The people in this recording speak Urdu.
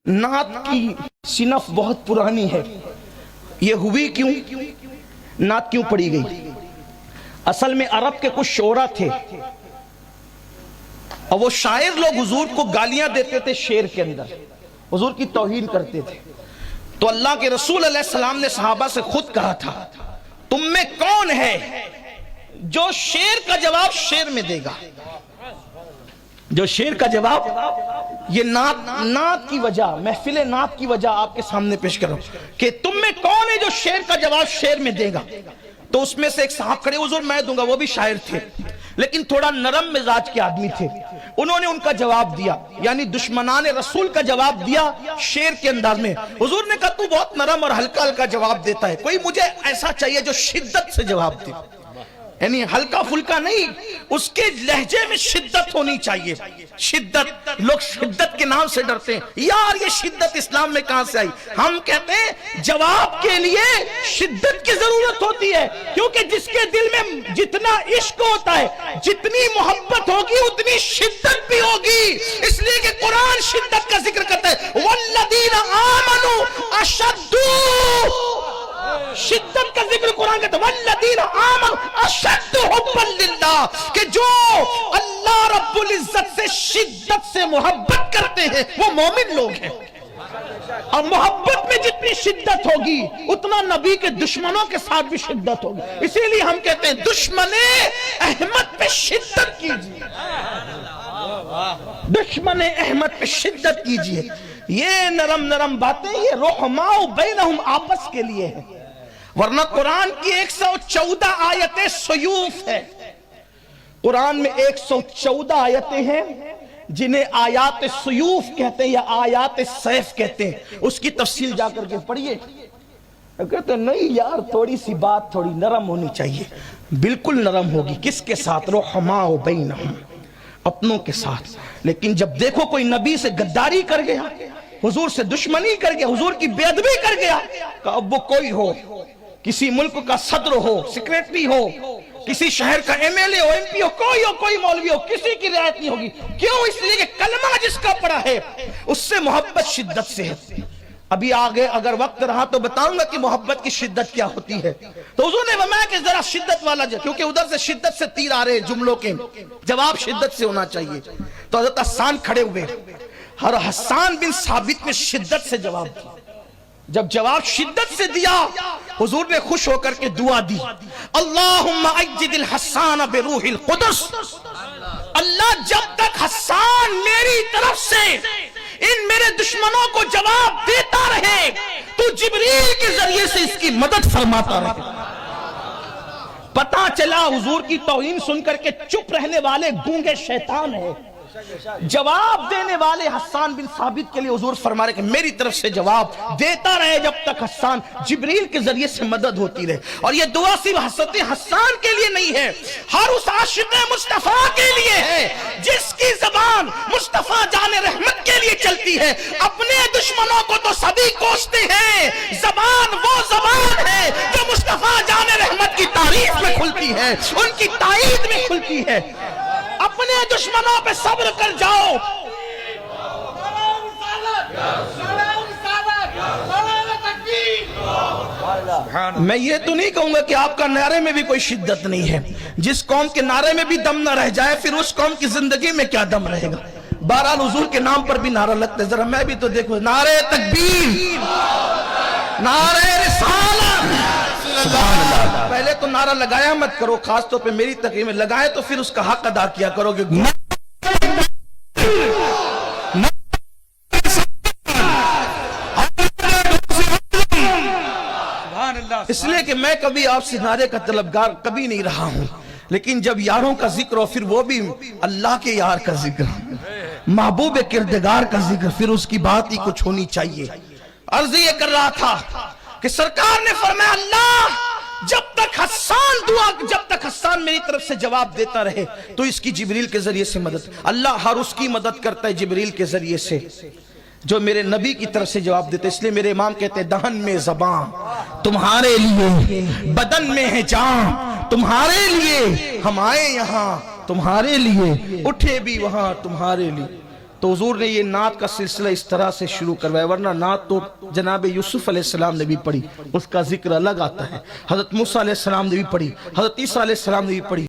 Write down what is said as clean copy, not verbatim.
نعت کی صنف بہت پرانی ہے. یہ ہوئی کیوں؟ نعت کیوں پڑھی گئی؟ اصل میں عرب کے کچھ شعراء تھے اور وہ شاعر لوگ حضور کو گالیاں دیتے تھے، شعر کے اندر حضور کی توہین کرتے تھے. تو اللہ کے رسول علیہ السلام نے صحابہ سے خود کہا تھا تم میں کون ہے جو شعر کا جواب شعر میں دے گا؟ جو شعر کا جواب، یہ نعت کی وجہ، محفل نعت کی وجہ آپ کے سامنے پیش کرو کہ تم میں کون ہے جو شعر کا جواب شعر میں دے گا؟ تو اس میں سے ایک صاحب کھڑے، حضور میں دوں گا. وہ بھی شاعر تھے لیکن تھوڑا نرم مزاج کے آدمی تھے. انہوں نے ان کا جواب دیا، یعنی دشمنان رسول کا جواب دیا شعر کے انداز میں. حضور نے کہا تو بہت نرم اور ہلکا ہلکا جواب دیتا ہے، کوئی مجھے ایسا چاہیے جو شدت سے جواب دے، یعنی ہلکا پھلکا نہیں، اس کے لہجے میں شدت ہونی چاہیے. شدت، لوگ شدت کے نام سے ڈرتے ہیں. یار یہ شدت اسلام میں کہاں سے آئی؟ ہم کہتے ہیں جواب کے لیے شدت کی ضرورت ہوتی ہے، کیونکہ جس کے دل میں جتنا عشق ہوتا ہے، جتنی محبت ہوگی اتنی شدت بھی ہوگی. اس لیے کہ قرآن شدت کا ذکر کرتا ہے والذین آمنوا اشد، شدت کا ذکر قرآن کہتا ہے والذین آمنوا اشد حبا للہ، کہ جو اللہ رب العزت سے شدت سے محبت کرتے ہیں وہ مومن لوگ ہیں. اور محبت میں جتنی شدت ہوگی اتنا نبی کے دشمنوں کے ساتھ بھی شدت ہوگی. اسی لیے ہم کہتے ہیں دشمن احمد پہ شدت کیجیے، دشمن احمد پہ شدت کیجیے. یہ نرم نرم باتیں یہ رحماء بینہم آپس کے لیے ہے، ورنہ قرآن کی 114 آیتیں سیوف ہے. قرآن میں 114 آیتیں ہیں جنہیں آیات سیوف کہتے ہیں یا آیات سیف کہتے ہیں. اس کی تفصیل جا کر کے پڑھیے. کہتے ہیں نہیں یار تھوڑی سی بات تھوڑی نرم ہونی چاہیے. بالکل نرم ہوگی. کس کے ساتھ؟ رحماء بینہم، اپنوں کے ساتھ. لیکن جب دیکھو کوئی نبی سے غداری کر گیا، حضور سے دشمنی کر گیا، حضور کی بے ادبی کر گیا، کہ اب وہ کوئی ہو، کسی ملک کا صدر ہو، سیکریٹری ہو، کسی شہر کا ایم ایل اے ہو، ایم پی ہو، کوئی مولوی ہو، کسی کی رعایت نہیں ہوگی. کیوں؟ اس لیے کہ کلمہ جس کا پڑا ہے اس سے محبت شدت سے ہے. ابھی آگے اگر وقت رہا تو بتاؤں گا کہ محبت کی شدت کیا ہوتی ہے. تو حضور نے فرمایا کہ ذرا شدت والا کیونکہ ادھر سے شدت سے تیر آ رہے جملوں کے، جواب شدت سے ہونا چاہیے. تو حضرت حسان کھڑے ہوئے، اور حسان بن ثابت نے شدت سے جواب دیا. جب جواب شدت سے دیا حضور نے خوش ہو کر کے دعا دی، اللہم اجد الحسان بروح القدس. اللہ جب تک حسان میری طرف سے ان میرے دشمنوں کو جواب دیتا رہے تو جبریل کے ذریعے سے اس کی مدد فرماتا رہے. پتہ چلا حضور کی توہین سن کر کے چپ رہنے والے گونگے شیطان ہیں، جواب دینے والے حسان بن ثابت کے لیے حضور فرما رہے کہ میری طرف سے جواب دیتا رہے جب تک حسان جبریل کے ذریعے سے مدد ہوتی رہے. اور یہ دعا صرف حضرت حسان کے لیے نہیں ہے، ہر اس عاشق مصطفیٰ کے لیے ہے جس کی زبان مصطفیٰ جان رحمت کے لیے چلتی ہے. اپنے دشمنوں کو تو سبھی کوستے ہیں، زبان وہ زبان ہے جو مصطفیٰ جان رحمت کی تعریف میں کھلتی ہے، ان کی تائید میں کھلتی ہے. اپنے دشمنوں پہ صبر کر جاؤ. میں یہ تو نہیں کہوں گا کہ آپ کا نعرے میں بھی کوئی شدت نہیں ہے. جس قوم کے نعرے میں بھی دم نہ رہ جائے پھر اس قوم کی زندگی میں کیا دم رہے گا. بہرحال حضور کے نام پر بھی نعرہ لگتا ہے. ذرا میں بھی تو دیکھو، نعرہ تکبیر، نعرہ رسالت. سبحان اللہ. پہلے تو نعرہ لگایا مت کرو، خاص طور پہ میری تقریر میں لگائے تو پھر اس کا حق ادا کیا کرو گے. اس لیے کہ میں کبھی آپ سے نعرے کا طلبگار کبھی نہیں رہا ہوں، لیکن جب یاروں کا ذکر ہو پھر وہ بھی اللہ کے یار کا ذکر، محبوب کردگار کا ذکر، پھر اس کی بات ہی کچھ ہونی چاہیے. عرض یہ کر رہا تھا کہ سرکار نے فرمایا اللہ جب تک حسان میری طرف سے جواب دیتا رہے تو اس کی جبریل کے ذریعے سے مدد. اللہ ہر اس کی مدد کرتا ہے جبریل کے ذریعے سے جو میرے نبی کی طرف سے جواب دیتے. اس لیے میرے امام کہتے ہیں دہن میں زبان تمہارے لیے، بدن میں ہے جان تمہارے لیے، ہم آئے یہاں تمہارے لیے، اٹھے بھی وہاں تمہارے لیے. تو حضور نے یہ نعت کا سلسلہ اس طرح سے شروع کروایا، ورنہ نعت تو جناب یوسف علیہ السلام نے بھی پڑھی، اس کا ذکر الگ آتا ہے، حضرت موسیٰ علیہ السلام نے بھی پڑھی، حضرت عیسیٰ علیہ السلام نے بھی پڑھی۔